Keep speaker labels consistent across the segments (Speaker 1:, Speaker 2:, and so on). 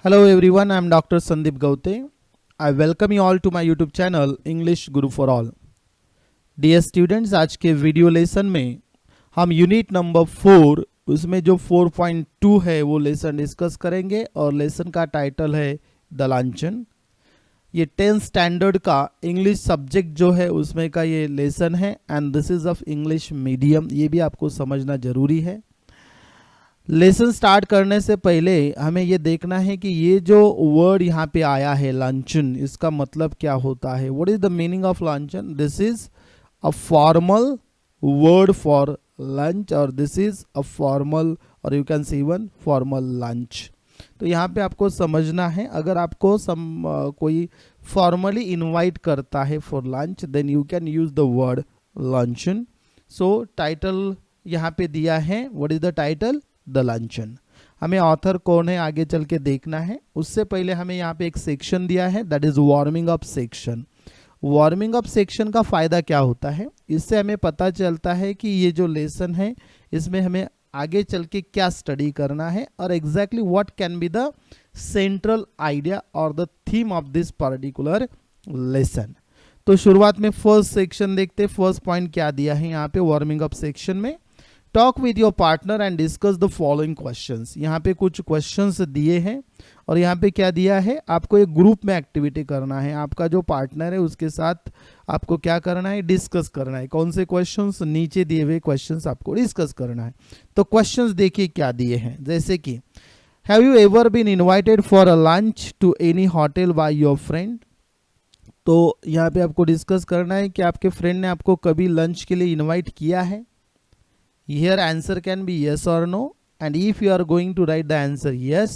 Speaker 1: Hello everyone, I am Dr. Sandeep Gaute. I welcome you all to my YouTube channel English Guru for All. Dear students, आज के video lesson में हम unit number 4 उसमें जो 4.2 है वो lesson discuss करेंगे और लेसन का टाइटल है द लांछन। ये 10th स्टैंडर्ड का इंग्लिश सब्जेक्ट जो है उसमें का ये लेसन है and this is of English medium, ये भी आपको समझना जरूरी है। लेसन स्टार्ट करने से पहले हमें ये देखना है कि ये जो वर्ड यहाँ पे आया है लंचन, इसका मतलब क्या होता है। What is the meaning of luncheon? This is a formal word for lunch और दिस इज अ फॉर्मल और यू कैन से इवन फॉर्मल लंच। तो यहाँ पे आपको समझना है, अगर आपको कोई फॉर्मली इनवाइट करता है for lunch then you can use the word luncheon. So title यहाँ पे दिया है, what is the title? The luncheon. हमें ऑथर कौन है आगे चल के देखना है। उससे पहले हमें यहाँ पे एक सेक्शन दिया है that is warming up section. Warming up section का फायदा क्या होता है, इससे हमें पता चलता है कि ये जो लेसन है इसमें हमें आगे चल के क्या स्टडी करना है और exactly what can be the central idea और the theme of this particular lesson. तो शुरुआत में फर्स्ट सेक्शन देखते, फर्स्ट पॉइंट क्या दिया है यहाँ पे वार्मिंग अप सेक्शन में। Talk with your partner and discuss the following questions. यहाँ पे कुछ क्वेश्चंस दिए हैं और यहाँ पे क्या दिया है, आपको एक ग्रुप में एक्टिविटी करना है। आपका जो पार्टनर है उसके साथ आपको क्या करना है, डिस्कस करना है। कौन से क्वेश्चंस? नीचे दिए हुए क्वेश्चंस आपको डिस्कस करना है। तो क्वेश्चंस देखिए क्या दिए हैं, जैसे कि have you ever been invited for a lunch to any hotel by your friend. तो यहाँ पे आपको डिस्कस करना है कि आपके फ्रेंड ने आपको कभी लंच के लिए इन्वाइट किया है। Here answer can be yes or no, and if you are going to write the answer yes,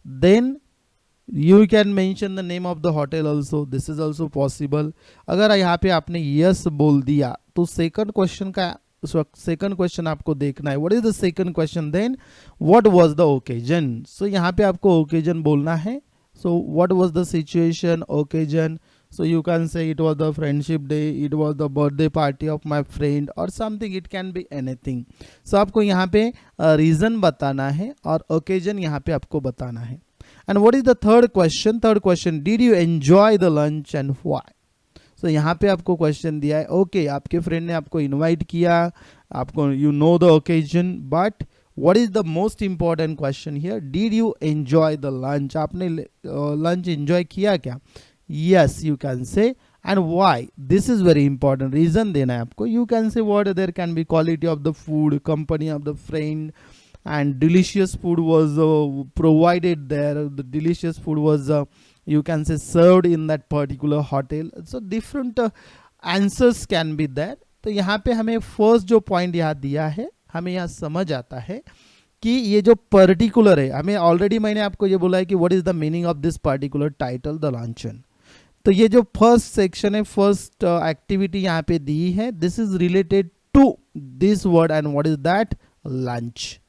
Speaker 1: then you can mention the name of the hotel also. This is also possible. अगर यहाँ पे आपने yes बोल दिया तो second question आपको देखना है। What is the second question then? What was the occasion? So यहाँ पे आपको occasion बोलना है। So what was the situation, occasion? So you can say it was the friendship day, it was the birthday party of my friend or something, it can be anything. So आपको यहाँ पे reason बताना है और occasion यहाँ पे आपको बताना है। And what is the third question? Third question, did you enjoy the lunch and why? So यहाँ पे आपको क्वेश्चन दिया है, ओके आपके फ्रेंड ने आपको इनवाइट किया, आपको you know the occasion, but what is the most important question here? Did you enjoy the lunch? आपने लंच एंजॉय किया क्या? Yes, you can say. And why? This is very important. Reason देना है आपको. You can say what there can be quality of the food, company of the friend, and delicious food was provided there. The delicious food was you can say served in that particular hotel. So different answers can be there. तो यहाँ पे हमें first जो point यहाँ दिया है, हमें यहाँ समझ आता है कि ये जो पर्टिकुलर है, हमें ऑलरेडी मैंने आपको ये बोला है कि what is the meaning of this particular title the luncheon. तो ये जो फर्स्ट सेक्शन है, फर्स्ट एक्टिविटी यहाँ पे दी है, this is related to this word and what is that? Lunch.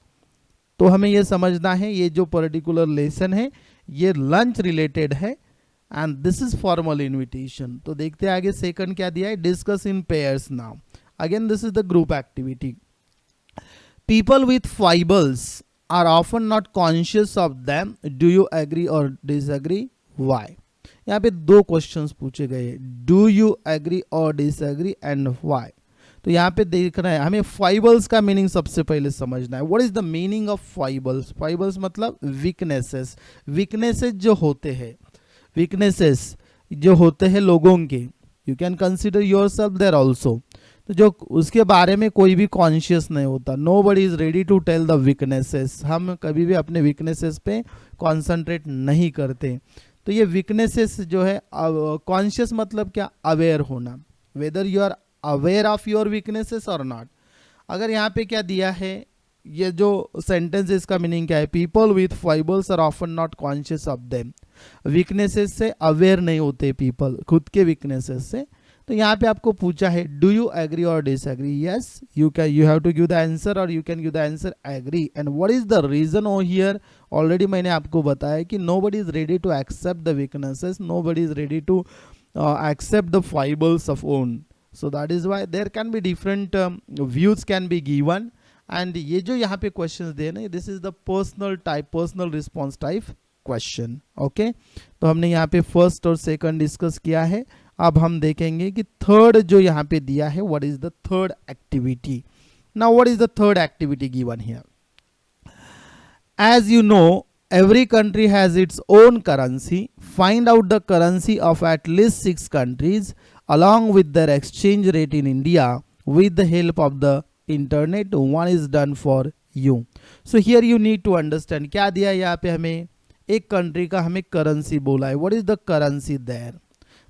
Speaker 1: तो हमें ये समझना है ये जो पर्टिकुलर लेसन है ये लंच रिलेटेड है and this is formal invitation. तो देखते हैं आगे सेकंड क्या दिया है, discuss in pairs now. Again this is the group activity. People with foibles are often not conscious of them. Do you agree or disagree? Why? यहाँ पे दो क्वेश्चंस पूछे गए, डू यू एग्री और डिसएग्री एंड व्हाई। तो यहाँ पे देखना है हमें फाइबल्स का मीनिंग सबसे पहले समझना है। What is the meaning of foibles? Foibles मतलब वीकनेसेस। वीकनेसेस जो होते हैं, वीकनेसेस जो होते हैं लोगों के, you can consider yourself there also. तो जो उसके बारे में कोई भी कॉन्शियस नहीं होता, nobody is ready to tell the weaknesses. हम कभी भी अपने वीकनेसेस पे कॉन्सेंट्रेट नहीं करते। तो ये वीकनेसेस जो है, कॉन्शियस मतलब क्या? अवेयर होना, whether you are aware of your weaknesses और नॉट। अगर यहाँ पे क्या दिया है, ये जो सेंटेंस है इसका मीनिंग क्या है, people with foibles are often not conscious of them. Weaknesses से अवेयर नहीं होते पीपल, खुद के वीकनेसेस से। तो यहाँ पे आपको पूछा है डू यू एग्री और disagree. Yes you have to give the answer और you can give the answer agree. And what is the reason oh here? Already मैंने आपको बताया कि nobody is ready to accept the weaknesses, nobody is ready to accept the foibles of own. So that is why there can be different views can be given. And ये जो यहाँ पे questions दे ना, this is the personal type, personal response type question. Okay, तो हमने यहाँ पे first और सेकंड डिस्कस किया है। अब हम देखेंगे कि थर्ड जो यहाँ पे दिया है, what is the third activity. Now what is the third activity given here. As you know, every country has its own currency. Find out the currency of at least 6 countries along with their exchange rate in India with the help of the internet. One is done for you. So here you need to understand क्या दिया है यहाँ पे हमें, एक country का हमें currency बोला है। What is the currency there.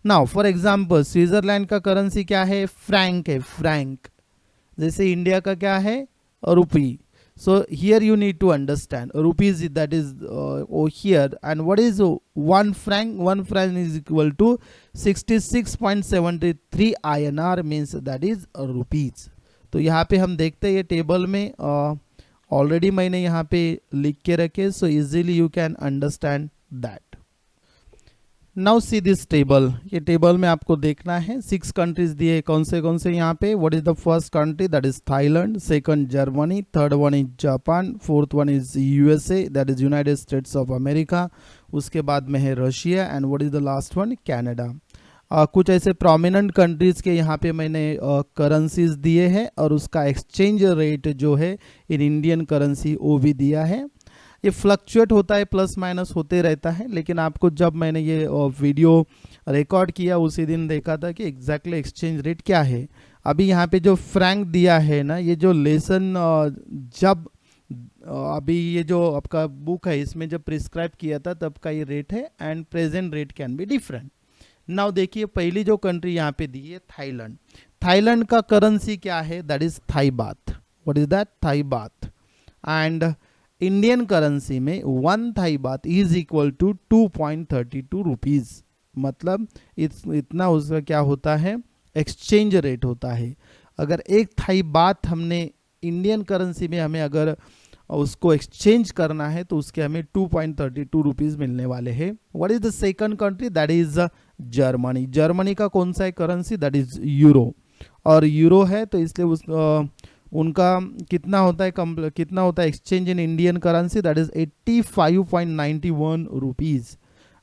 Speaker 1: Now for example Switzerland का करेंसी क्या है, फ्रैंक है, फ्रैंक। जैसे इंडिया का क्या है, रुपी। So here you need to understand rupees, that is here, and what is 1 franc? 1 franc is equal to 66.73 INR, means that is rupees. तो यहाँ पे हम देखते हैं ये टेबल में ऑलरेडी मैंने यहाँ पे लिख के रखे, so easily you can understand that. Now see this table, ये टेबल में आपको देखना है 6 कंट्रीज दिए, कौन से यहाँ पे। What is the first country, that is Thailand, second Germany, third one is Japan, fourth one is USA, that is United states of America, उसके बाद में है Russia, and what is the last one, Canada. कुछ ऐसे prominent countries के यहाँ पे मैंने करेंसीज दिए हैं और उसका एक्सचेंज रेट जो है इन इंडियन करेंसी वो भी दिया है। ये फ्लक्चुएट होता है, प्लस माइनस होते रहता है, लेकिन आपको जब मैंने ये वीडियो रिकॉर्ड किया उसी दिन देखा था कि एग्जैक्टली एक्सचेंज रेट क्या है। अभी यहाँ पे जो फ्रैंक दिया है ना, ये जो लेसन जब अभी ये जो आपका बुक है इसमें जब प्रिस्क्राइब किया था तब का ये रेट है, and present rate can be different. Now देखिए पहली जो कंट्री यहाँ पे दी है थाईलैंड। थाईलैंड का करेंसी क्या है, that is Thai baht. What is that, Thai baht. And Indian currency में 1 थाई बात इज इक्वल टू 2.32 रुपीज। मतलब इतना उसका क्या होता है, एक्सचेंज रेट होता है। अगर एक थाई बात हमने इंडियन करेंसी में हमें अगर उसको एक्सचेंज करना है तो उसके हमें 2.32 रुपीज मिलने वाले हैं। What is the second country, that is Germany. Germany का कौन सा है करेंसी, दैट इज यूरो। और यूरो है तो इसलिए उनका कितना होता है, कितना होता है exchange in Indian currency, that is 85.91 rupees.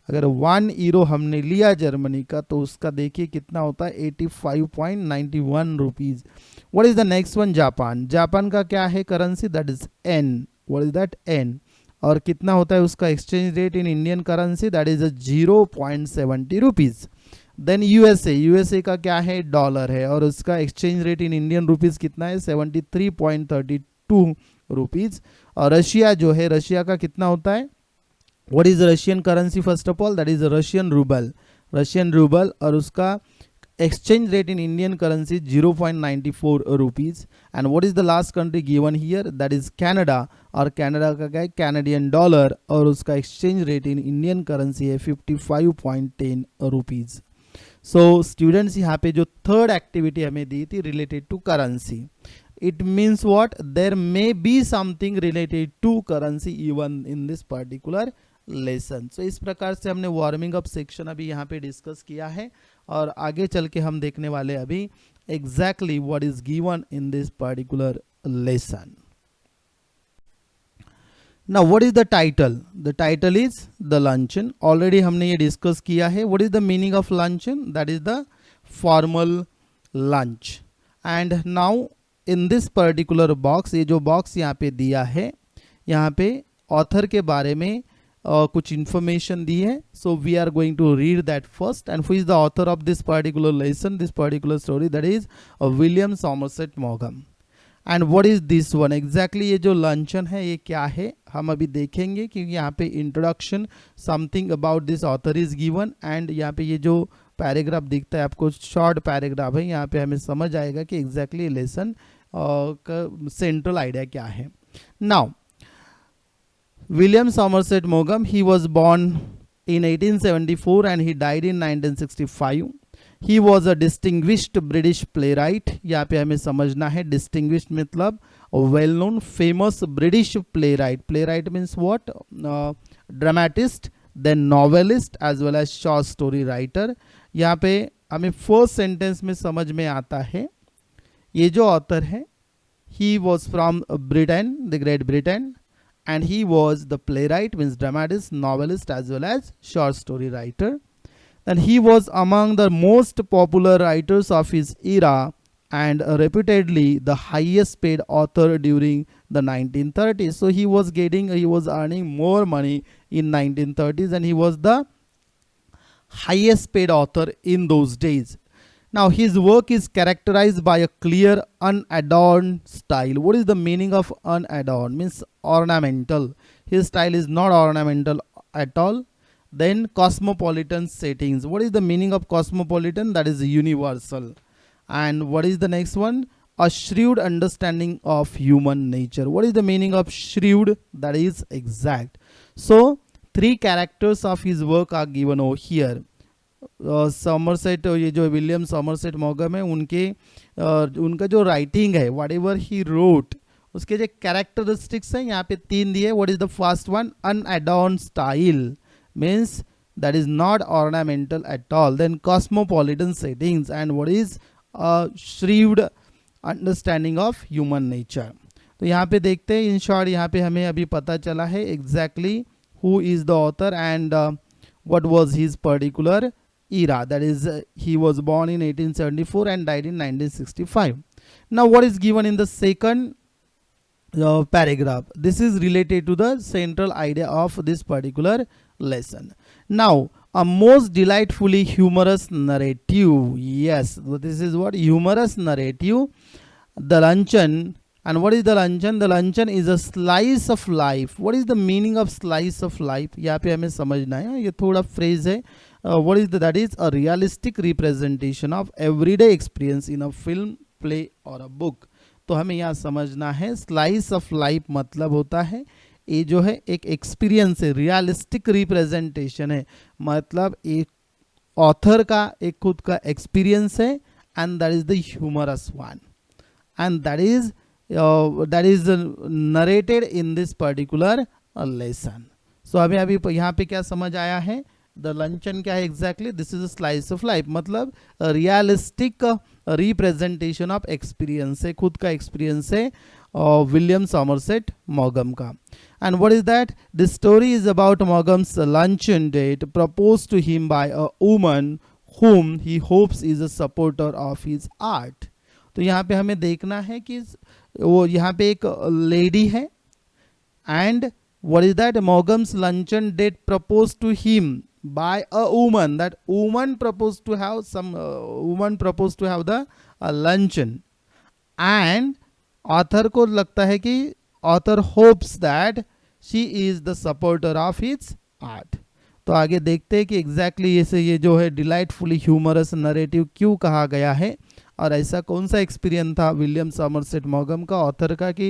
Speaker 1: अगर 1 यूरो हमने लिया जर्मनी का तो उसका देखिए कितना होता है 85.91 rupees. What is the next one, Japan. Japan का क्या है currency, that is yen. What is that, yen. और कितना होता है उसका exchange rate in Indian currency, that is 0.70 rupees. Then USA, USA का क्या है, डॉलर है, और उसका exchange rate in Indian rupees कितना है, 73.32 रुपीज। और रशिया जो है, रशिया का कितना होता है, what is Russian currency, first of all that is Russian rouble. Russian rouble और उसका exchange rate in Indian currency 0.94 rupees. And what is the last country given here, that is Canada. और Canada का क्या है, Canadian dollar, और उसका exchange rate in Indian currency है 55.10 rupees. So students यहाँ पे जो थर्ड एक्टिविटी हमें दी थी related to currency, it means what, there may be something related to currency even in this particular lesson. So इस प्रकार से हमने वार्मिंग अप सेक्शन अभी यहाँ पे डिस्कस किया है, और आगे चल के हम देखने वाले अभी exactly what is given in this particular lesson. Now what is the title? The title is the luncheon. Already हमने ये डिस्कस किया है. What is the meaning of luncheon? That is the formal lunch. And now in this particular box, ये जो box यहाँ पे दिया है, यहाँ पे ऑथर के बारे में कुछ इंफॉर्मेशन दी है. So we are going to read that first. And who is the author of this particular lesson, this particular story? That is William Somerset Maugham. And what is this one, exactly ये जो luncheon है ये क्या है हम अभी देखेंगे, क्योंकि यहाँ पे introduction something about this author is given, and यहाँ पे ये जो पैराग्राफ दिखता है आपको शॉर्ट पैराग्राफ है, यहाँ पे हमें समझ आएगा कि एग्जैक्टली लेसन का सेंट्रल आइडिया क्या है. नाउ विलियम सॉमरसेट मॉगम, he was born in 1874 and he died in 1965. He was a distinguished British playwright. यहाँ पे हमें समझना है distinguished मतलब well known famous British playwright. Playwright means what? Dramatist, then novelist as well as short story writer. यहाँ पे हमें first sentence में समझ में आता है ये जो author है he was from Britain, the Great Britain, and he was the playwright, means dramatist, novelist, as well as short story writer. Then he was among the most popular writers of his era and reputedly the highest paid author during the 1930s. So he was earning more money in 1930s, and he was the highest paid author in those days. Now his work is characterized by a clear unadorned style. What is the meaning of unadorned? Means ornamental. His style is not ornamental at all. Then cosmopolitan settings. What is the meaning of cosmopolitan? That is universal. And what is the next one? A shrewd understanding of human nature. What is the meaning of shrewd? That is exact. So three characters of his work are given over here. Somerset, ये जो William Somerset मॉगम है, उनका जो writing है, what ever he wrote, उसके जो characteristics हैं यहाँ पे तीन दिए. What is the first one? Unadorned style, means that is not ornamental at all. Then cosmopolitan settings, and what is shrewd understanding of human nature. तो यहाँ पे देखते हैं, इन शॉर्ट यहाँ पे हमें अभी पता चला है exactly who is the author and what was his particular era. That is, he was born in 1874 and died in 1965. Now what is given in the second paragraph? This is related to the central idea of this particular lesson. Now, a most delightfully humorous narrative. Yes, this is what? Humorous narrative. The luncheon. And what is the luncheon? The luncheon is a slice of life. What is the meaning of slice of life? यहाँ पे हमें समझना है, ये थोड़ा phrase है. What is that? Is a realistic representation of everyday experience in a film, play or a book. तो हमें यहाँ समझना है slice of life मतलब होता है ये जो है एक एक्सपीरियंस है, रियलिस्टिक रिप्रेजेंटेशन है, मतलब एक ऑथर का एक खुद का एक्सपीरियंस है, and that is the humorous one, and that is narrated in this particular lesson. So अभी यहाँ पे क्या समझ आया है? द लंचन क्या है exactly? This is a slice of life, मतलब रियलिस्टिक रिप्रेजेंटेशन ऑफ एक्सपीरियंस है, खुद का एक्सपीरियंस है विलियम समरसेट मॉगम का. And what is that? The story is about Maugham's luncheon date propose to him by a woman whom he hopes is a supporter of his art. तो यहाँ पे हमें देखना है कि वो यहाँ पे एक लेडी है, and what is that? Maugham's luncheon date propose to him by a woman. That woman propose to have the luncheon, and author को लगता है कि author hopes that she is the supporter of his art. तो आगे देखते हैं कि exactly ये जो है डिलाइटफुली ह्यूमरस नरेटिव क्यों कहा गया है, और ऐसा कौन सा एक्सपीरियंस था विलियम समरसेट मॉगम का, ऑथर का, कि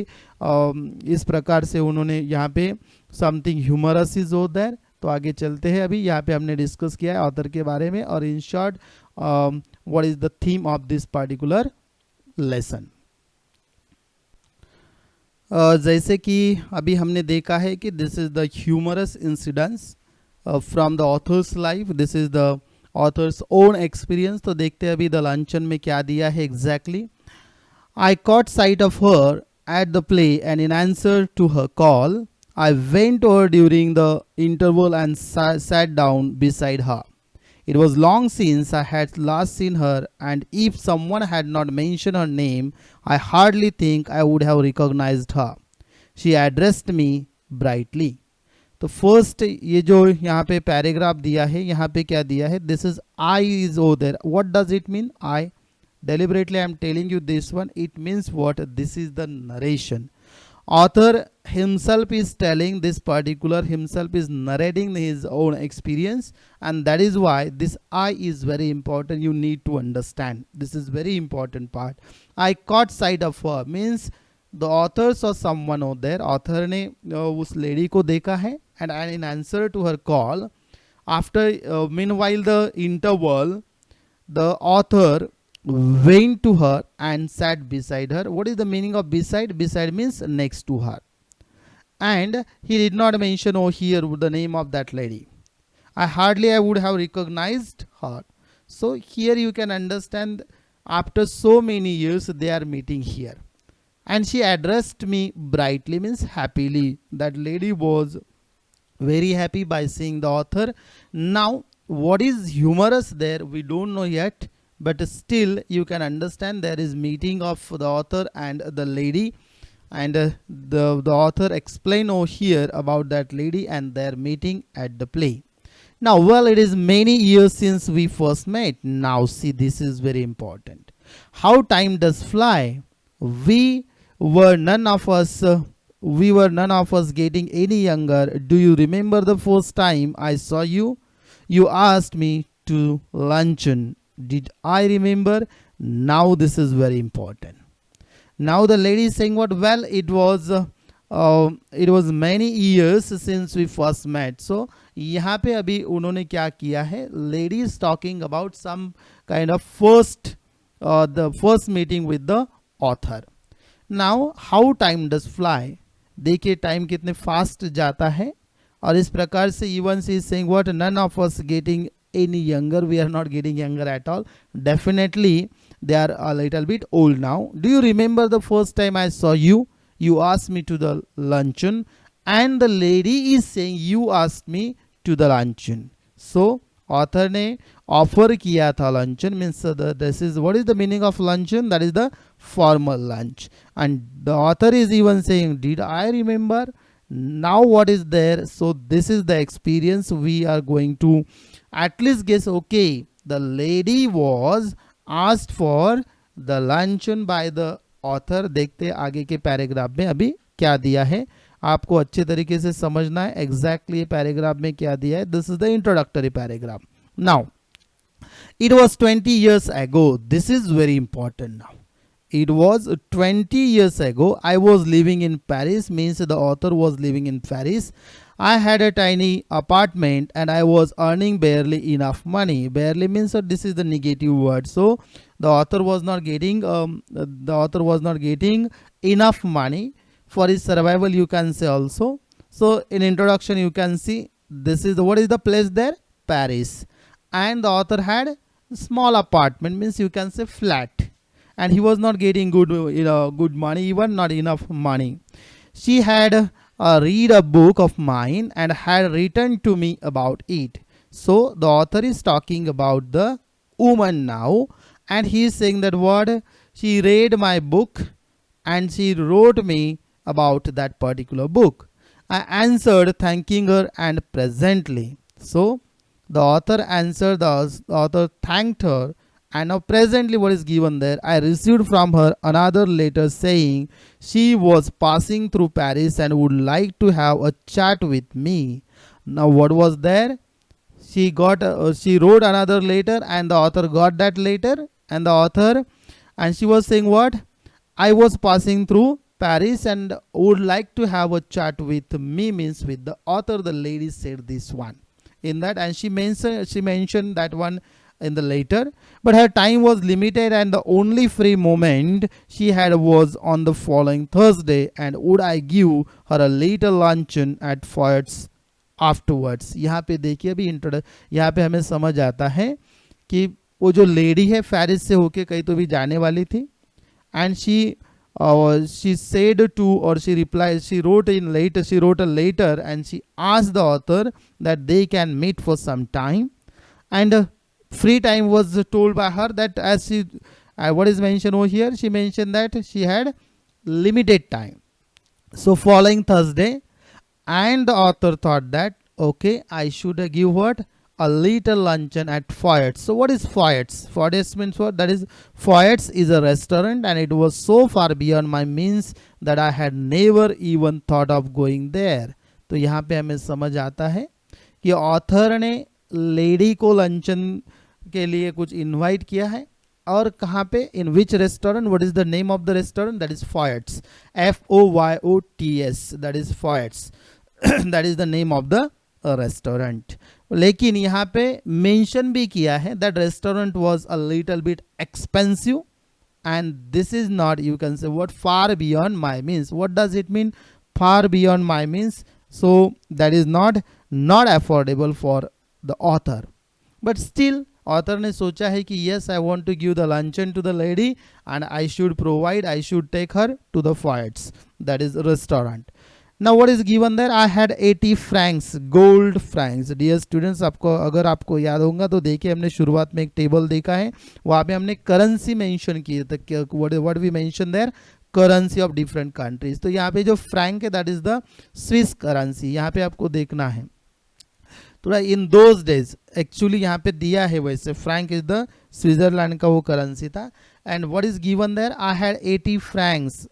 Speaker 1: इस प्रकार से उन्होंने यहाँ पे समथिंग ह्यूमरस इज हो देयर. तो आगे चलते हैं. अभी यहाँ पे हमने डिस्कस किया है ऑथर के बारे में, और in short what is the theme of this particular lesson. जैसे कि अभी हमने देखा है कि this is the humorous incidents from the author's life, this is the author's own experience. तो देखते हैं अभी द लंचन में क्या दिया है exactly. I caught sight of her at the play and in answer to her call I went over during the interval and sat down beside her. It was long since I had last seen her, and if someone had not mentioned her name, I hardly think I would have recognized her. She addressed me brightly. तो first ये जो यहाँ पे paragraph दिया है, यहाँ पे क्या दिया है? This is I is oh there. What does it mean? I deliberately I am telling you this one. It means what? This is the narration. Author himself is telling this particular, himself is narrating his own experience, and that is why this I is very important. You need to understand. This is very important part. I caught sight of her means the author saw someone out there. Author ने उस lady को देखा है, and in answer to her call, after meanwhile the interval, the author went to her and sat beside her. What is the meaning of beside? Beside means next to her. And he did not mention over here the name of that lady. I would have recognized her. So here you can understand, after so many years they are meeting here. and she addressed me brightly means happily. That lady was very happy by seeing the author. Now, what is humorous there, we don't know yet, but still you can understand there is meeting of the author and the lady, and the author explain over here about that lady and their meeting at the play. Now, well, it is many years since we first met. Now, see, this is very important. How time does fly. We were none of us. We were none of us getting any younger. Do you remember the first time I saw you? You asked me to luncheon. Did I remember? Now this is very important. Now the lady is saying what? Well, it was many years since we first met. So यहाँ पे अभी उन्होंने क्या किया है? Lady is talking about some kind of the first meeting with the author. Now how time does fly. देखिए time कितने fast जाता है, और इस प्रकार से even she is saying what? None of us getting any younger. We are not getting younger at all. Definitely they are a little bit old now. Do you remember the first time I saw you? You asked me to the luncheon, and the lady is saying you asked me to the luncheon. So author ने offer किया था luncheon means this is what is the meaning of luncheon? That is the formal lunch. And the author is even saying, did I remember? Now what is there? So this is the experience we are going to at least guess. Okay, the lady was asked for the luncheon by the author. देखते आगे के paragraph में अभी क्या दिया है, आपको अच्छे तरीके से समझना है एग्जैक्टली ये पैराग्राफ में क्या दिया है. This is the introductory paragraph. Now it was 20 years ago. This is very important now. It was 20 years ago. I was living in Paris, means the author was living in Paris. I had a tiny apartment and I was earning barely enough money. Barely means this is the negative word. So the author was not getting enough money for his survival, you can say also. So in introduction you can see this is what is the place there? Paris. And the author had small apartment, means you can say flat, and he was not getting good money, even not enough money. She had read a book of mine and had written to me about it. So the author is talking about the woman now, and he is saying that what? She read my book and she wrote me about that particular book. I answered thanking her and presently. So the author thanked her, and now presently what is given there? I received from her another letter saying she was passing through Paris and would like to have a chat with me. Now what was there? She wrote another letter, and the author got that letter, and she was saying what? I was passing through Paris and would like to have a chat with me, means with the author. The lady said this one in that, and she mentioned that one in the later, but her time was limited and the only free moment she had was on the following Thursday, and would I give her a little luncheon at Foyt's afterwards. यहाँ पे देखिए अभी यहाँ पे हमें समझ आता है कि वो जो लेडी है पेरिस से होके कहीं तो भी जाने वाली थी, and she said to, or she replied, she wrote a letter and she asked the author that they can meet for some time, and free time was told by her that as she what is mentioned over here, she mentioned that she had limited time. So following Thursday, and the author thought that okay, I should give what? A little luncheon at Foyt's. So what is Foyt's? Foyt's means what? That is, Foyt's is a restaurant, and it was so far beyond my means that I had never even thought of going there. तो यहाँ पे हमें समझ आता है कि author ने lady को लंचन के लिए कुछ इनवाइट किया है, और कहाँ पे? In which restaurant? What is the name of the restaurant? That is Foyt's. Foyts. That is Foyt's. That is the name of the restaurant. लेकिन यहाँ पे मेंशन भी किया है that restaurant was a little bit expensive, and this is not, you can say what, far beyond my means. What does it mean? Far beyond my means. So that is not affordable for the author. But still author ने सोचा है कि yes I want to give the luncheon to the lady and I should take her to the Foyot's, that is restaurant. Now what is given there? I had 80 francs, gold francs. Dear students, आपको अगर आपको याद होगा तो देखिए हमने शुरुआत में एक टेबल देखा है, वहाँ पे हमने करेंसी मेंशन की है. What we mention there, currency of different countries. तो यहाँ पे जो फ्रैंक है that is the Swiss currency, यहाँ पे आपको देखना है थोड़ा. इन दोज डेज एक्चुअली यहाँ पे दिया है वैसे, फ्रैंक इज द स्विट्जरलैंड का वो करेंसी था. And what is given there, I had 80 francs.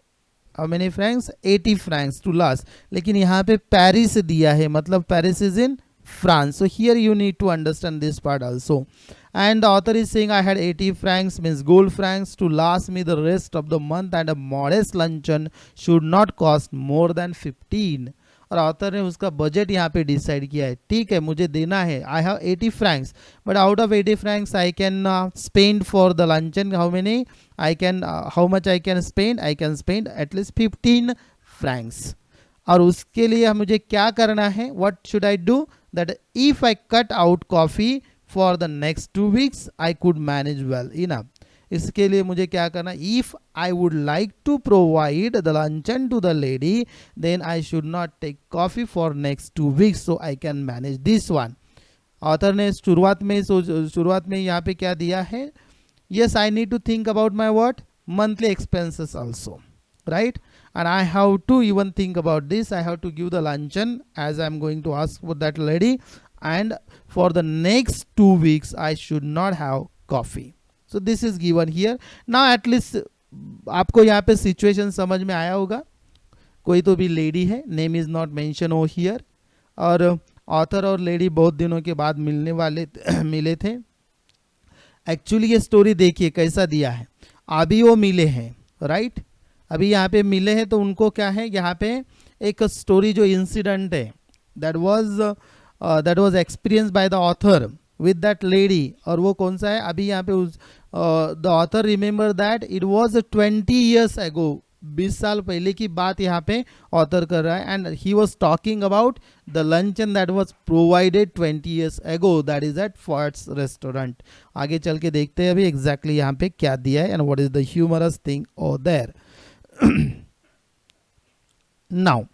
Speaker 1: How many francs? 80 francs to last. लेकिन यहाँ पे पेरिस दिया है, मतलब Paris is in France. So here you need to understand this part also. And the author is saying I had 80 francs means gold francs to last me the rest of the month and a modest luncheon should not cost more than 15. और author ने उसका budget यहाँ पे decide किया है. ठीक है, मुझे देना है, I have 80 Franks, but out of 80 Franks I can spend for the luncheon. How many I can, how much I can spend? I can spend at least 15 Franks. और उसके लिए मुझे क्या करना है, what should I do, that if I cut out coffee for the next 2 weeks I could manage well enough. इसके लिए मुझे क्या करना, if I would like to provide the luncheon to the lady then I should not take coffee for next 2 weeks so I can manage this one. Author ने शुरुआत में यहाँ पे क्या दिया है, yes I need to think about my what monthly expenses also, right, and I have to even think about this. I have to give the luncheon as I am going to ask for that lady, and for the next 2 weeks I should not have coffee. So this is given here. Now at least आपको यहाँ पे situation समझ में आया होगा. कोई तो भी लेडी है, name is not mention oh here, और ऑथर और लेडी बहुत दिनों के बाद मिले थे. एक्चुअली ये स्टोरी देखिए कैसा दिया है. अभी वो मिले हैं, राइट, अभी यहाँ पे मिले हैं, तो उनको क्या है, यहाँ पे एक स्टोरी जो इंसिडेंट है that was experience by the author with that lady. और वो कौन सा है, अभी यहाँ पे the author remember that it was 20 years ago, 20 साल पहले की बात यहाँ पे ऑथर कर रहा है. And he was talking about the luncheon that was provided 20 years ago, that is at Foyot's restaurant. आगे चल के देखते हैं अभी एग्जैक्टली यहाँ पे क्या दिया है and what is the humorous thing over there. Now,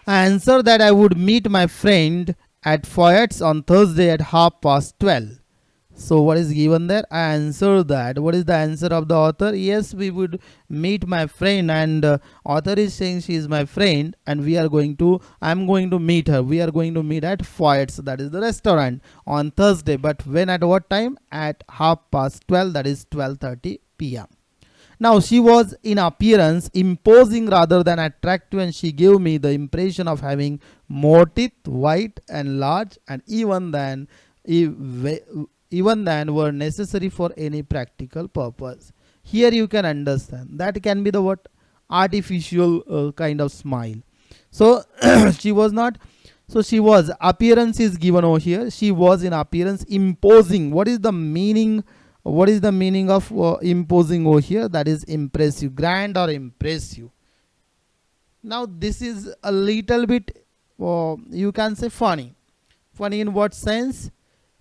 Speaker 1: I answered that I would meet my friend at Foyt's on Thursday at 12:30. So what is given there? I answered that. What is the answer of the author? Yes, we would meet my friend, and author is saying she is my friend, and I'm going to meet her. We are going to meet at Foyt's, that is the restaurant, on Thursday. But when, at what time? At 12:30, that is 12:30 p.m. Now she was in appearance imposing rather than attractive, and she gave me the impression of having more teeth, white and large, and even than were necessary for any practical purpose. Here you can understand that can be the what, artificial kind of smile. So she was appearance is given over here. She was in appearance imposing. What is the meaning? What is the meaning of imposing over here? That is impressive, grand or impressive. Now this is a little bit you can say funny. Funny in what sense?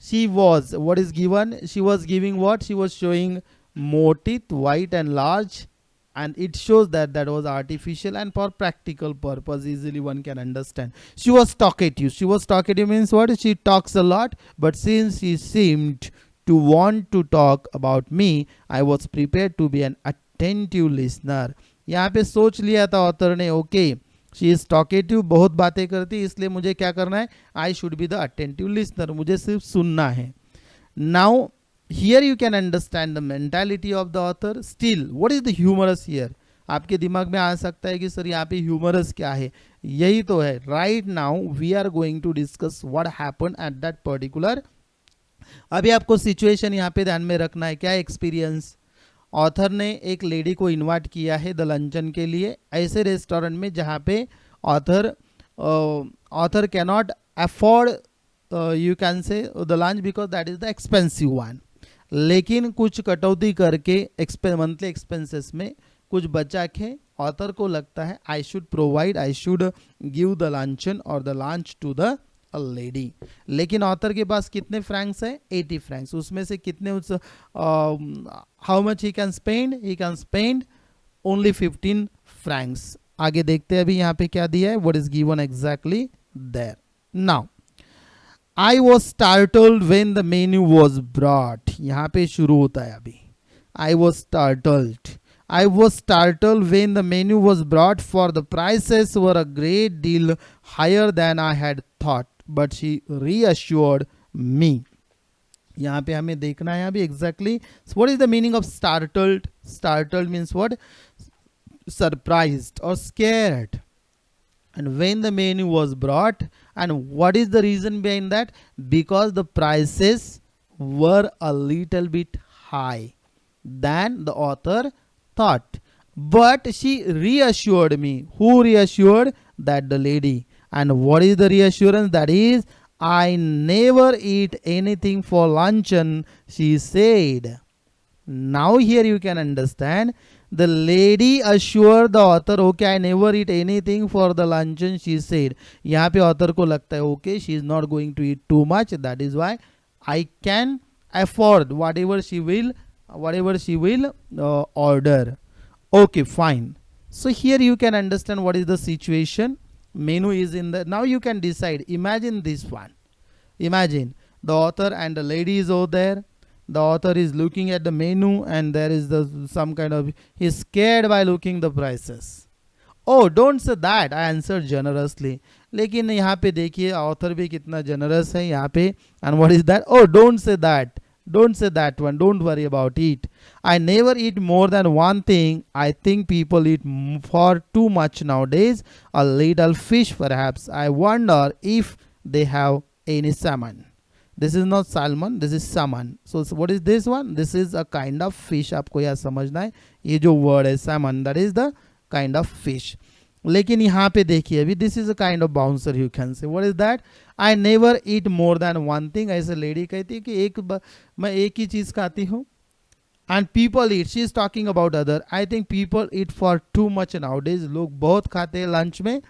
Speaker 1: She was, what is given, she was giving what, she was showing more teeth, white and large, and it shows that was artificial and for practical purpose. Easily one can understand. She was talkative. She was talkative means what? She talks a lot, but since she seemed to want to talk about me, I was prepared to be an attentive listener. यहाँ पे सोच लिया था author ने, okay she is talkative, बहुत बातें करती, इसलिए मुझे क्या करना है, I should be the attentive listener, मुझे सिर्फ सुनना है. Now here you can understand the mentality of the author. Still what is the humorous here? आपके दिमाग में आ सकता है कि सर यहाँ पे ह्यूमरस क्या है. यही तो है. Right now we are going to discuss what happened at that particular. अभी आपको सिचुएशन यहाँ पे ध्यान में रखना है. क्या एक्सपीरियंस, ऑथर ने एक लेडी को इनवाइट किया है द लंचन के लिए ऐसे रेस्टोरेंट में जहाँ पे author cannot afford you can से the lunch because that is the expensive one. लेकिन कुछ कटौती करके मंथली एक्सपेंसेस में कुछ बचा के ऑथर को लगता है I should give the luncheon और the lunch to the a lady. लेकिन ऑथर के पास कितने फ्रैंक्स है? 80 फ्रैंक्स। उसमें से कितने how much he can spend? He can spend only 15 francs. आगे देखते हैं अभी यहाँ पे क्या दिया है, what is given exactly there. Now I was startled when the menu was brought. यहाँ पे शुरू होता है अभी, I was startled. I was startled when the menu was brought, for the prices were a great deal higher than I had thought, but she reassured me. यहाँ पे हमें देखना है अभी exactly what is the meaning of startled. Startled means what? Surprised or scared. And when the menu was brought, and what is the reason behind that? Because the prices were a little bit high than the author thought, but she reassured me. Who reassured? That the lady. And what is the reassurance? That is, I never eat anything for luncheon, she said. Now here you can understand, the lady assured the author, okay, I never eat anything for the luncheon, she said. यहाँ पे author को लगता है okay, she is not going to eat too much, that is why I can afford whatever she will order. Okay, fine. So here you can understand what is the situation. Menu is in the, now you can decide. Imagine this one. Imagine the author and the lady is over there. The author is looking at the menu and there is some kind of, he's scared by looking the prices. Oh, don't say that, I answered generously. लेकिन यहाँ पे देखिए author भी कितना generous है यहाँ पे. And what is that? Oh, don't say that. Don't say that one. Don't worry about it. I never eat more than one thing. I think people eat far too much nowadays. A little fish perhaps. I wonder if they have any salmon. This is not salmon. This is salmon. So what is this one? This is a kind of fish. आपको यह समझना है. ये जो word है salmon, that is the kind of fish. लेकिन यहाँ पे देखिए अभी, this is a kind of bouncer you can say. What is that? I never eat more than one thing. ऐसे लेडी कहती है कि मैं एक ही चीज खाती हूँ. And people eat, she is talking about other. I think people eat for too much nowadays. लोग बहुत खाते हैं lunch में.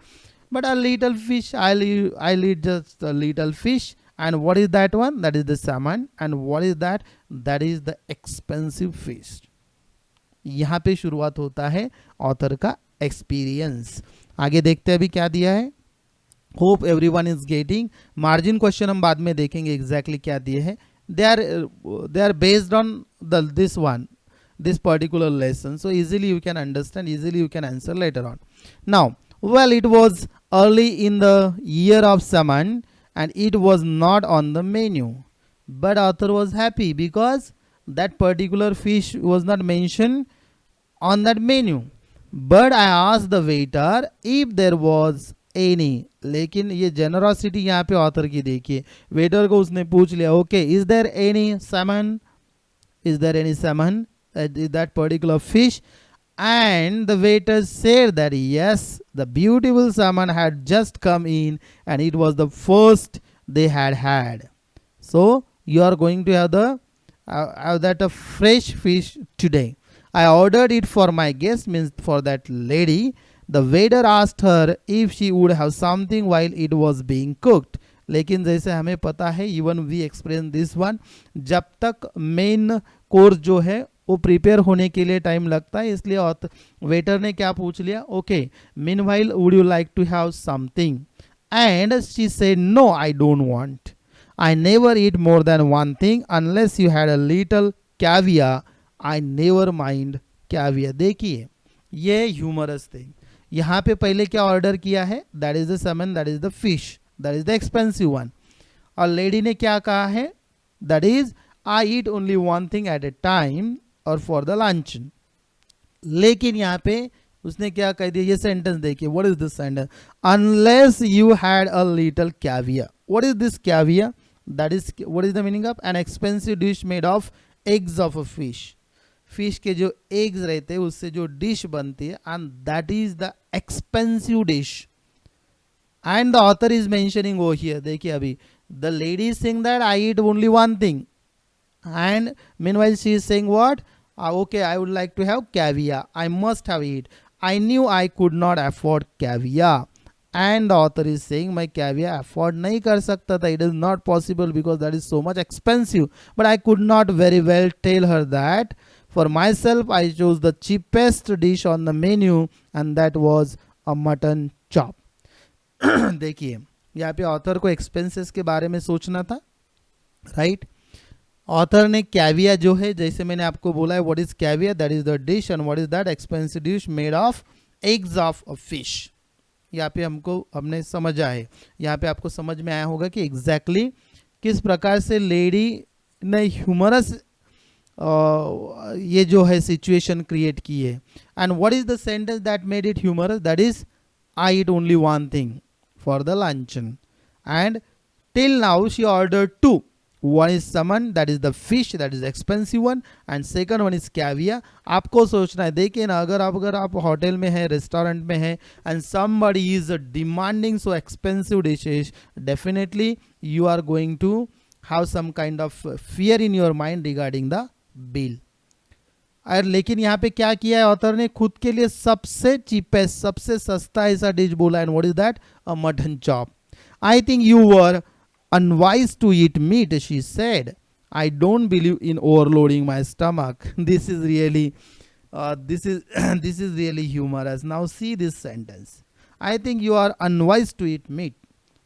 Speaker 1: But a little fish, I'll eat just a little fish. And what is that one? That is the salmon. And what is that? That is the expensive fish. यहाँ पे शुरुआत होता है ऑथर का एक्सपीरियंस. आगे देखते हैं अभी क्या दिया है. Hope everyone is getting. Margin question हम बाद में देखेंगे एग्जैक्टली क्या दिए हैं. they are based on this particular lesson, so easily you can understand, easily you can answer later on. Now, well, it was early in the year of salmon and it was not on the menu, but author was happy because that particular fish was not mentioned on that menu. But I asked the waiter if there was any. लेकिन ये generosity यहाँ पे author की देखिए, waiter को उसने पूछ लिया, okay is there any salmon, is there any salmon, that particular fish, and the waiter said that yes, the beautiful salmon had just come in and it was the first they had. So you are going to have that a fresh fish today. I ordered it for my guest, means for that lady. The waiter asked her if she would have something while it was being cooked. लेकिन जैसे हमें पता है, even we experience this one, जब तक main course जो है वो प्रिपेयर होने के लिए टाइम लगता है, इसलिए वेटर ने क्या पूछ लिया, okay meanwhile would you like to have something, and she said no I don't want, I never eat more than one thing unless you had a little caviar, I never mind caviar. देखिए ये humerus thing. यहाँ पे पहले क्या order किया है, that is the Simon, that is the fish, that is the expensive one. और lady ने क्या कहा है, that is I eat only one thing at A time और फॉर द लंच. लेकिन यहाँ पे उसने क्या कह दिया, ये सेंटेंस देखिए, what is this sentence, unless you had a little caviar. What is this caviar, that is what is the meaning of an expensive dish made of eggs of a fish. Fish के जो eggs रहते हैं उससे जो dish बनती है, and that is the expensive dish. And the author is mentioning over here, देखिए अभी the lady is saying that I eat only one thing, and meanwhile she is saying what, okay I would like to have caviar, I must have it, I knew I could not afford caviar. And the author is saying मैं caviar afford नहीं कर सकता था, it is not possible because that is so much expensive, but I could not very well tell her that for myself I chose the cheapest dish on the menu and that was a mutton chop. देखिए यहाँ पे author को expenses के बारे में सोचना था, right. Author ने कैवियर जो है, जैसे मैंने आपको बोला है what is caviar, that is the dish, and what is that expensive dish made of eggs of a fish. यहाँ पे हमने समझा है, यहाँ पे आपको समझ में आया होगा कि एग्जैक्टली किस प्रकार से लेडी ने ह्यूमरस ये जो है सिचुएशन क्रिएट की है. And what is the sentence that made it humorous, that is I eat only one thing for the luncheon and till now she ordered two. One is salmon, that is the fish, that is the expensive one, and second one is caviar. आपको सोचना है, देखिए ना, अगर आप hotel में है, restaurant में है, and somebody is demanding so expensive dishes, definitely you are going to have some kind of fear in your mind regarding the bill. और लेकिन यहाँ पे क्या किया है ऑथर ने, खुद के लिए सबसे चीपेस्ट, सबसे सस्ता ऐसा डिश बोला, and what is that? A mutton chop. I think you were unwise to eat meat, she said. I don't believe in overloading my stomach. This is really this is really humorous. Now see this sentence. I think you are unwise to eat meat.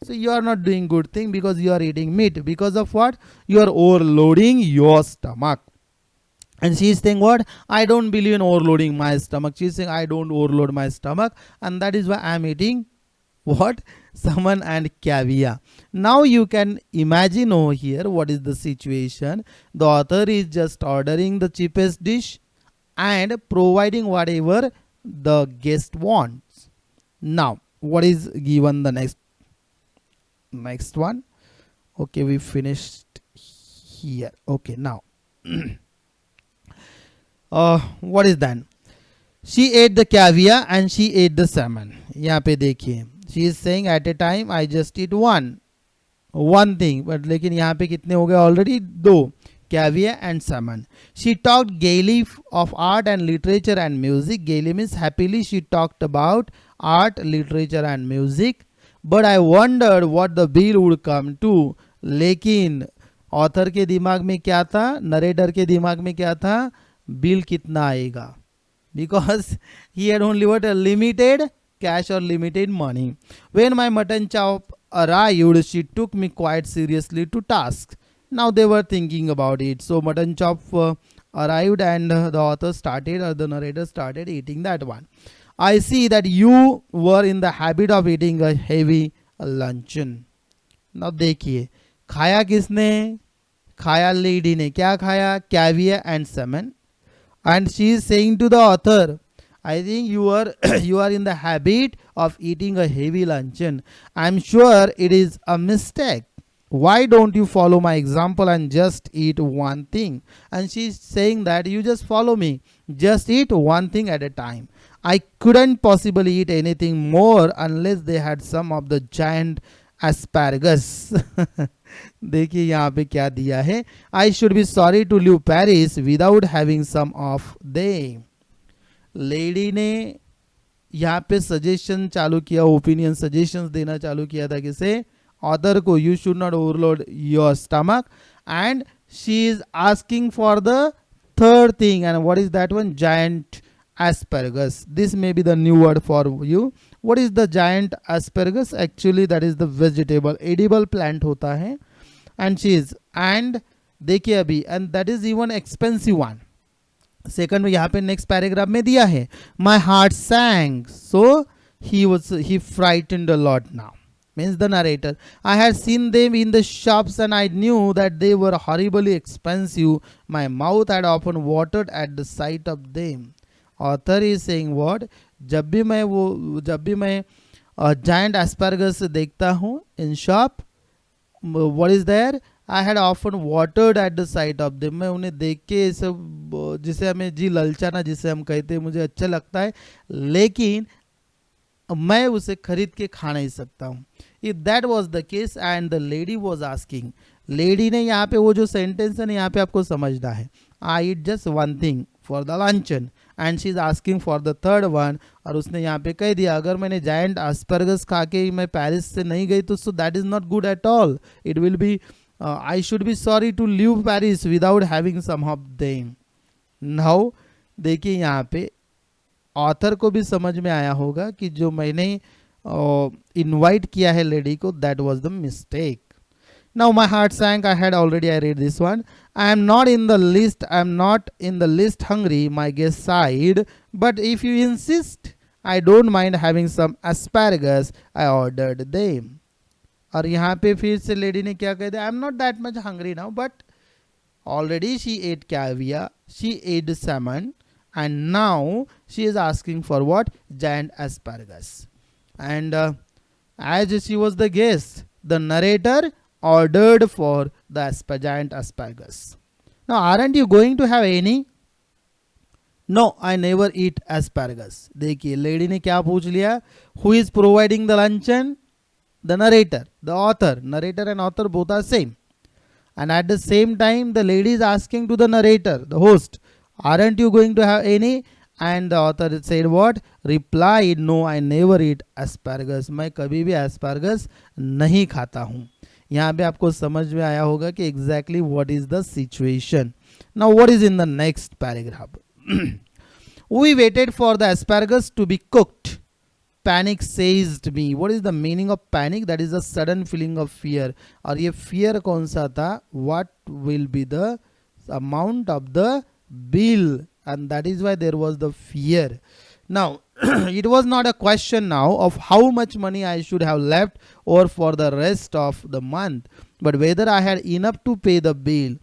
Speaker 1: So you are not doing good thing because you are eating meat. Because of what? You are overloading your stomach. And she is saying what? I don't believe in overloading my stomach. She is saying I don't overload my stomach, and that is why I am eating what? Salmon and caviar. Now you can imagine over here what is the situation. The author is just ordering the cheapest dish and providing whatever the guest wants. Now what is given the next one? Okay, we finished here. Okay, now what is then? She ate the caviar and she ate the salmon. यहाँ पे देखिए she is saying at a time I just eat one thing, but लेकिन यहाँ पे कितने हो गए already? दो, caviar and salmon. She talked gaily of art and literature and music. Gaily means happily she talked about art, literature and music. But I wondered what the bill would come to. लेकिन author के दिमाग में क्या था, narrator के दिमाग में क्या था, बिल कितना आएगा, because he had only what? A limited cash or limited money. When my mutton chop arrived, she took me quite seriously to task. Now they were thinking about it. So mutton chop arrived and the author started, or the narrator started eating that one. I see that you were in the habit of eating a heavy luncheon. Now देखिए खाया किसने, खाया lady ने. क्या खाया? Caviar and salmon. And she is saying to the author, I think you are in the habit of eating a heavy luncheon. I'm sure it is a mistake. Why don't you follow my example and just eat one thing? And she is saying that you just follow me, just eat one thing at a time. I couldn't possibly eat anything more unless they had some of the giant asparagus. देखिए यहाँ पे क्या दिया है, I should be sorry to leave Paris without having some of them. Lady ने यहाँ पे suggestion चालू किया, ओपिनियन सजेशंस देना चालू किया था किसे, ऑथर को. You should not overload your stomach, and she is asking for the third thing, and what is that one? Giant asparagus. This may be the new word for you. What is the giant asparagus? Actually that is the vegetable, edible plant होता है. And she is, and देखिए अभी, and that is even expensive one. Second में यहाँ पे next paragraph में दिया है, my heart sank, so he frightened a lot. Now means the narrator, I had seen them in the shops and I knew that they were horribly expensive. My mouth had often watered at the sight of them. Author is saying what? जब भी मैं giant asparagus देखता हूँ in shop, what is there? I had often watered at the sight of them. मैं उन्हें देख के सब, जिसे हमें जी ललचाना जिसे हम कहते हैं, मुझे अच्छा लगता है, लेकिन मैं उसे खरीद के खा नहीं सकता हूँ. If that was the case and the lady was asking, lady ने यहाँ पे वो जो सेंटेंस है ना, यहाँ पे आपको समझना है, I eat just one thing for the luncheon and she is asking for the third one. और उसने यहाँ पे कह दिया अगर मैंने जायंट एस्परगस खा के मैं पेरिस से नहीं गई तो so that is not good at all. It will be I should be sorry to leave Paris without having some of them. नाउ देखिए यहाँ पे ऑथर को भी समझ में आया होगा कि जो मैंने इनवाइट किया है लेडी को, that was the mistake. Now my heart sank. I had already I read this one. I am not in the list hungry, my guest sighed. But if you insist, I don't mind having some asparagus. I ordered them. और यहाँ पे फिर से lady ने क्या कह दिया, I am not that much hungry now, but already she ate caviar, she ate salmon, and now she is asking for what? Giant asparagus. And as she was the guest, the narrator ordered for the giant asparagus. Now, aren't you going to have any? No, I never eat asparagus. देखिए lady ने क्या पूछ लिया, who is providing the luncheon? The narrator, the author. Narrator and author both are same. And at the same time, the lady is asking to the narrator, the host, aren't you going to have any? And the author said what? Replied, no, I never eat asparagus. मैं कभी भी asparagus नहीं खाता हूँ. यहाँ पे आपको समझ में आया होगा कि exactly what is the situation. Now what is in the next paragraph? We waited for the asparagus to be cooked. Panic seized me. What is the meaning of panic? That is a sudden feeling of fear. और ये fear कौन सा था? What will be the amount of the bill? And that is why there was the fear. Now it was not a question now of how much money I should have left or for the rest of the month, but whether I had enough to pay the bill.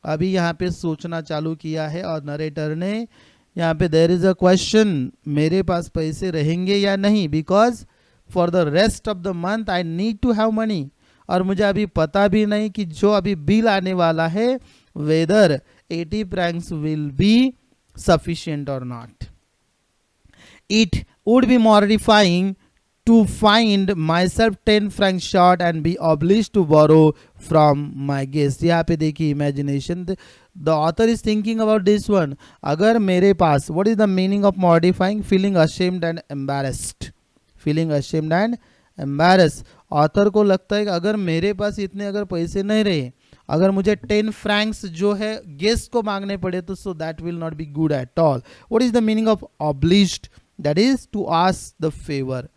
Speaker 1: अभी यहाँ पे सोचना चालू किया है और narrator ने यहाँ पे देयर इज अ क्वेश्चन, मेरे पास पैसे रहेंगे या नहीं, because for the rest of the month I need to have money. और मुझे अभी पता भी नहीं कि जो अभी बिल आने वाला है whether 80 francs will be sufficient or not. It would be mortifying to find myself 10 francs short and be obliged to borrow from my guest. यहाँ पे देखिए imagination, the author is thinking about this one. अगर मेरे पास, what is the meaning of mortifying? Feeling ashamed and embarrassed. Feeling ashamed and embarrassed. author को लगता है कि अगर मेरे पास इतने अगर पैसे नहीं रहे, अगर मुझे 10 francs जो है गेस्ट को मांगने पड़े तो so that will not be good at all. What is the meaning of obliged? That is to ask the favour.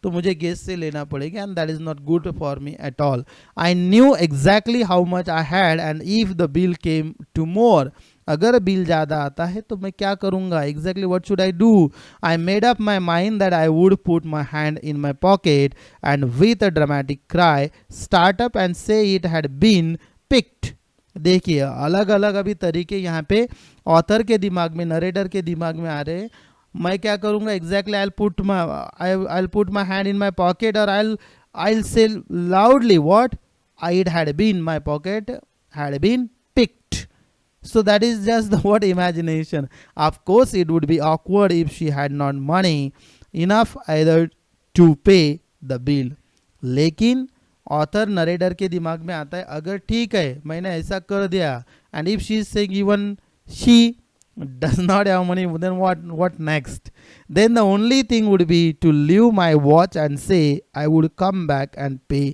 Speaker 1: तो मुझे गेस्ट से लेना पड़ेगा and that is not good for me at all. I knew exactly how much I had and if the bill came to more. अगर bill ज़्यादा आता है तो मैं क्या करूँगा? Exactly what should I do? I made up my mind that I would put my hand in my pocket and with a dramatic cry start up and से it had been picked. देखिए अलग अलग अभी तरीके यहाँ पे author के दिमाग में, नरेटर के दिमाग में आ रहे हैं. मैं क्या करूँगा? Exactly I will put my hand in my pocket और I say loudly what? It had been, my pocket had been picked. So that is just the what imagination. Of course it would be awkward if she had not money enough either to pay the bill. लेकिन author narrator के दिमाग में आता है अगर ठीक है मैंने ऐसा कर दिया and if she is saying even she does not have money, then what next? Then the only thing would be to leave my watch and say I would come back and pay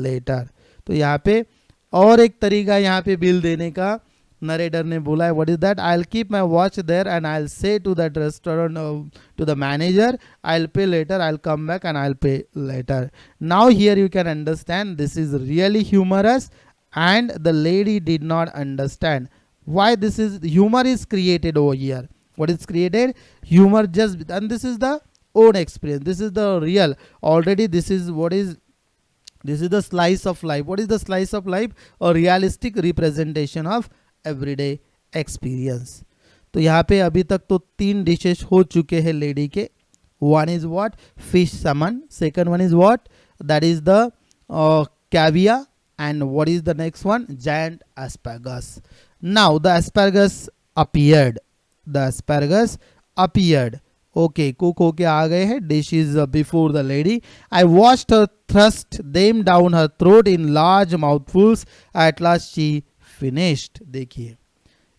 Speaker 1: later. तो यहाँ पे और एक तरीका यहाँ पे bill देने का नरेटर ने बोला है. What is that? I will keep my watch there and I will say to that restaurant to the manager I will pay later, I will come back and I will pay later. Now here you can understand this is really humorous and the lady did not understand why this is humor is created over here. What is created? Humor just, and this is the own experience, this is the real already, this is the slice of life. What is the slice of life? A realistic representation of everyday experience. तो यहाँ पे अभी तक तो 3 dishes हो चुके हैं lady के. One is what? Fish salmon. Second one is what? That is the caviar. And what is the next one? Giant asparagus. Now the asparagus appeared. The asparagus appeared. Okay, cook होके आ गए हैं. Dish is before the lady. I watched her thrust them down her throat in large mouthfuls. At last she finished. देखिए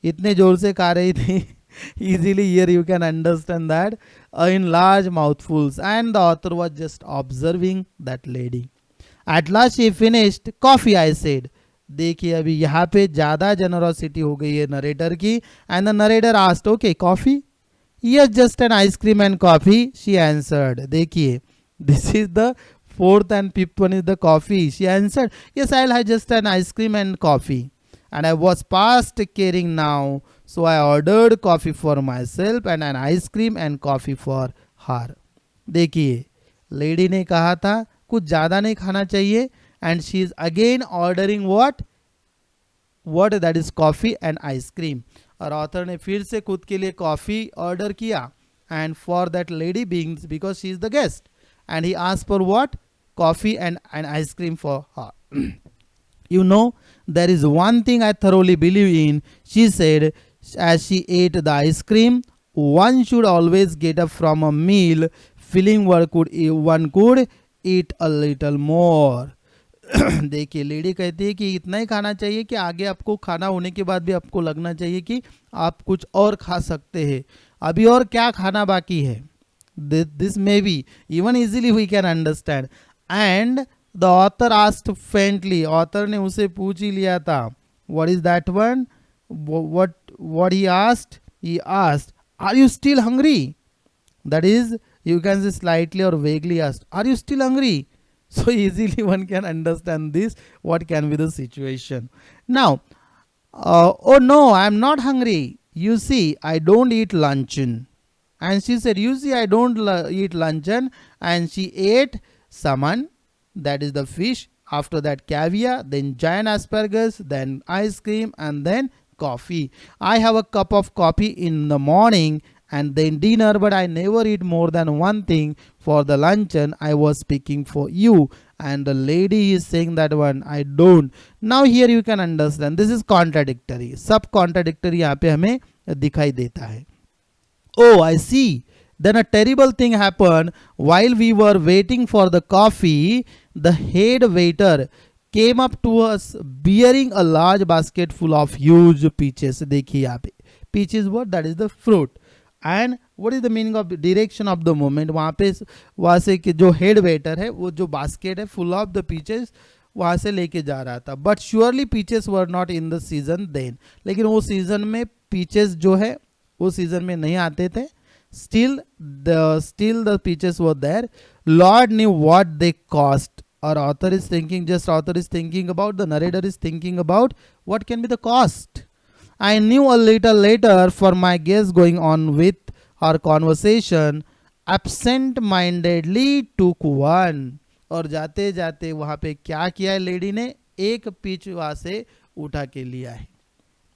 Speaker 1: इतने जोर से खा रही थी Easily here you can understand that in large mouthfuls, and the author was just observing that lady. At last she finished coffee, I said. देखिए अभी यहाँ पे ज्यादा जेनरोसिटी हो गई है नरेटर की. And the narrator asked, okay coffee? Yes just an ice cream and coffee, she answered. देखिए this is the fourth and fifth one is the coffee. She answered, yes, I'll have just an ice cream and coffee. And I was past caring now, so I ordered coffee for myself and an ice cream and coffee for her. देखिए lady ने कहा था कुछ ज़्यादा नहीं खाना चाहिए, and she is again ordering what that is coffee and ice cream. और ऑथर ने फिर से खुद के लिए कॉफ़ी ऑर्डर किया, and for that lady being, because she is the guest, and he asked for what? Coffee and an ice cream for her. You know, there is one thing I thoroughly believe in, she said as she ate the ice cream. One should always get up from a meal feeling one could eat a little more. देखिए lady कहती है कि इतना ही खाना चाहिए कि आगे आपको खाना होने के बाद भी आपको लगना चाहिए कि आप कुछ और खा सकते हैं, अभी और क्या खाना बाकी है. This may be even easily we can understand. And the author asked faintly, author ने उसे पूछ ही लिया था. What is that one? What he asked? He asked, are you still hungry? That is, you can say slightly or vaguely asked, are you still hungry? So easily one can understand this, what can be the situation. Now, oh no, I am not hungry. You see, I don't eat luncheon. And she said, you see, I don't eat luncheon. And she ate salmon, that is the fish, after that caviar, then giant asparagus, then ice cream, and then coffee. I have a cup of coffee in the morning and then dinner, but I never eat more than one thing for the luncheon. I was speaking for you. And the lady is saying that one, I don't. Now here you can understand, this is contradictory. सब contradictory यहाँ पे हमें दिखाई देता है. Oh, I see. Then a terrible thing happened. While we were waiting for the coffee, the head waiter came up to us bearing a large basket full of huge peaches. देखिए यहाँ पे peaches what? That is the fruit. And what is the meaning of direction of the moment? वहाँ से कि जो head waiter है वो जो basket है full of the peaches वहाँ से लेके जा रहा था. But surely peaches were not in the season then. लेकिन वो season में peaches जो है वो सीजन में नहीं आते थे. Still the peaches were there. Lord knew what they cost. Or author is thinking about, the narrator is thinking about what can be the cost. I knew a little later, for my guest going on with her conversation absent-mindedly took one. और जाते जाते वहाँ पे क्या किया है lady ने, एक पीच वहाँ से उठा के लिया है.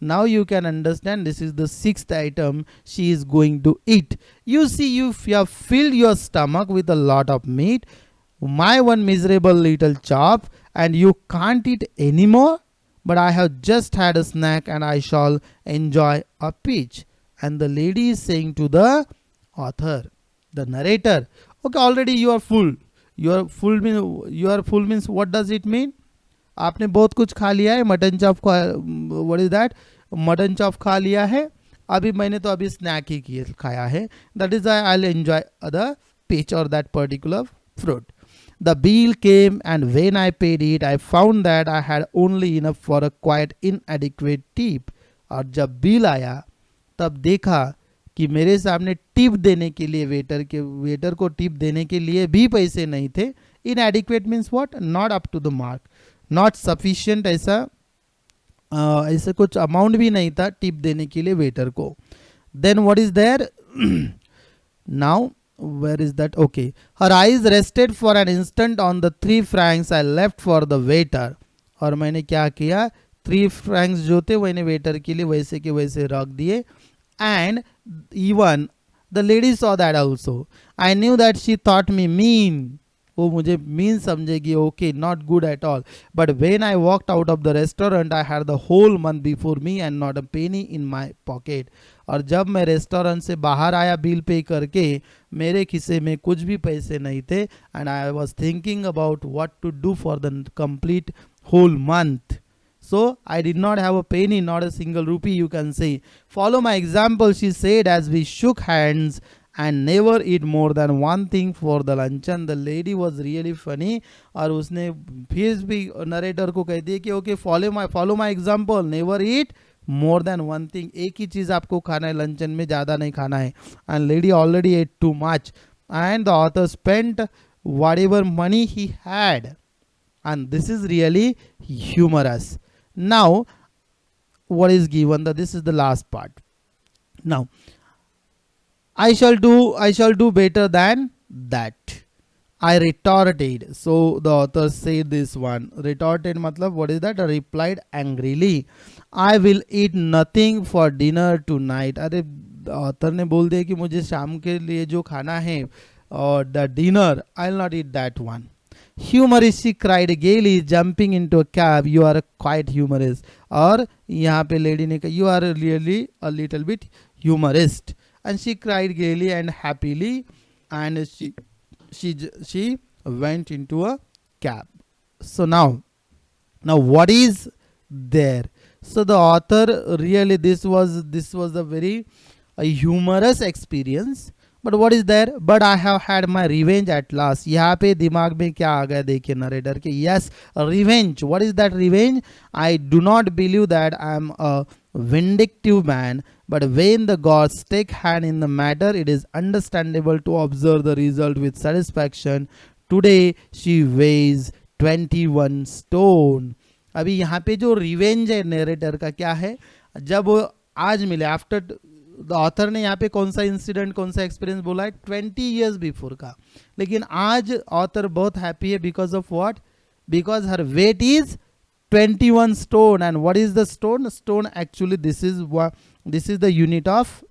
Speaker 1: Now you can understand, this is the sixth item she is going to eat. You see, you have filled your stomach with a lot of meat, my one miserable little chop, and you can't eat anymore. But I have just had a snack and I shall enjoy a peach. And the lady is saying to the author, the narrator, okay, already you are full. You are full means what does it mean? आपने बहुत कुछ खा लिया है, mutton chop, what is that, mutton chop खा लिया है, अभी मैंने तो अभी स्नैक ही खाया है. That is I will enjoy the peach और that particular fruit. The bill came and when I paid it I found that I had only enough for a quite inadequate tip. और जब bill आया तब देखा कि मेरे सामने tip देने के लिए वेटर को टिप देने के लिए भी पैसे नहीं थे. Inadequate means what? Not up to the mark, not sufficient, ऐसा कुछ अमाउंट भी नहीं था टिप देने के लिए वेटर को. Then what is there now, where is that? Okay, her eyes rested for an instant on the 3 francs I left for the waiter. और मैंने क्या किया, 3 francs जो थे मैंने वेटर के लिए वैसे के वैसे रख दिए. And even the lady saw that also. I knew that she thought me mean, वो मुझे मीन समझेगी, okay, not good at all. But when I walked out of the restaurant I had the whole month before me and not a penny in my pocket. और जब मैं restaurant से बाहर आया bill pay करके, मेरे खिस्से में कुछ भी पैसे नहीं थे. And I was thinking about what to do for the complete whole month. So I did not have a penny, not a single rupee, you can say. Follow my example, she said as we shook hands, and never eat more than one thing for the luncheon. The lady was really funny. और उसने फिर भी narrator को कहती है कि okay follow my example, never eat more than one thing. एक ही चीज आपको खाना है लंचन में, ज्यादा नहीं खाना है. And lady already ate too much and the author spent whatever money he had, and this is really humorous. Now what is given, this is the last part. Now I shall do better than that, I retorted. So the author said this one, retorted matlab what is that, replied angrily. I will eat nothing for dinner tonight. अरे author ने बोल दिया कि मुझे शाम के लिए जो खाना है और the dinner, I will not eat that one. Humorist, she cried gaily, jumping into a cab. You are quite humorous. और यहाँ पे लेडी ने कहा you are really a little bit humorist. And she cried gaily and happily, and she went into a cab. So now what is there? So the author really, this was a very humorous experience. But what is there? But I have had my revenge at last. यहाँ पे दिमाग में क्या आ गया देखिए narrator के. Yes, revenge. What is that revenge? I do not believe that I am a vindictive man, but when the gods take hand in the matter, it is understandable to observe the result with satisfaction. Today she weighs 21 stone. अभी यहाँ पे जो revenge है narrator का क्या है, जब आज मिले आफ्टर द ऑथर ने यहाँ पे कौन सा इंसिडेंट, कौन सा एक्सपीरियंस बोला है 20 years बिफोर का, लेकिन आज ऑथर बहुत हैप्पी है because of what, because her weight is 21 stone. And what is the stone? Stone actually this is the unit of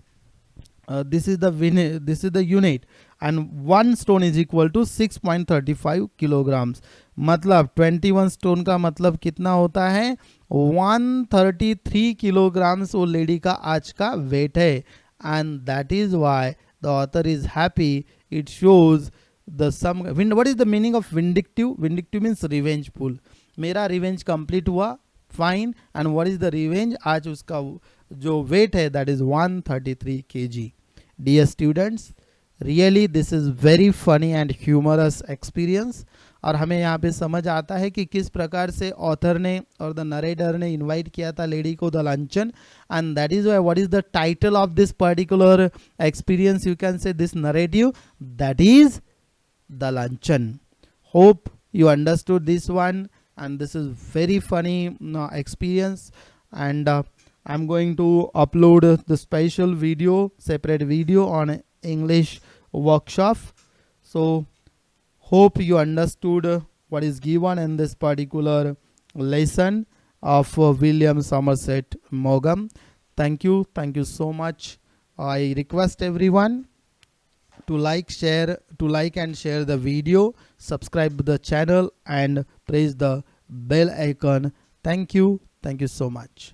Speaker 1: this is the unit, and one stone is equal to 6.35 kilograms. मतलब 21 stone का मतलब कितना होता है, 133 kilograms वो lady का आज का वेट है. and that is why the author is happy. It shows the some. What is the meaning of vindictive? Vindictive means revengeful. मेरा रिवेंज कंप्लीट हुआ, fine. And what is the revenge, आज उसका जो weight है that is 133 kg. Dear students, really this is very funny and humorous experience. और हमें यहाँ पे समझ आता है कि किस प्रकार से ऑथर ने और द नरेटर ने इनवाइट किया था लेडी को the luncheon. And that is what is the title of this particular experience, you can से this narrative, that is the luncheon. Hope you understood this one, and this is very funny experience. And I'm going to upload the special video, separate video on English workshop. So hope you understood what is given in this particular lesson of William Somerset Maugham. Thank you so much. I request everyone to like and share the video, subscribe the channel, and press the bell icon. Thank you so much.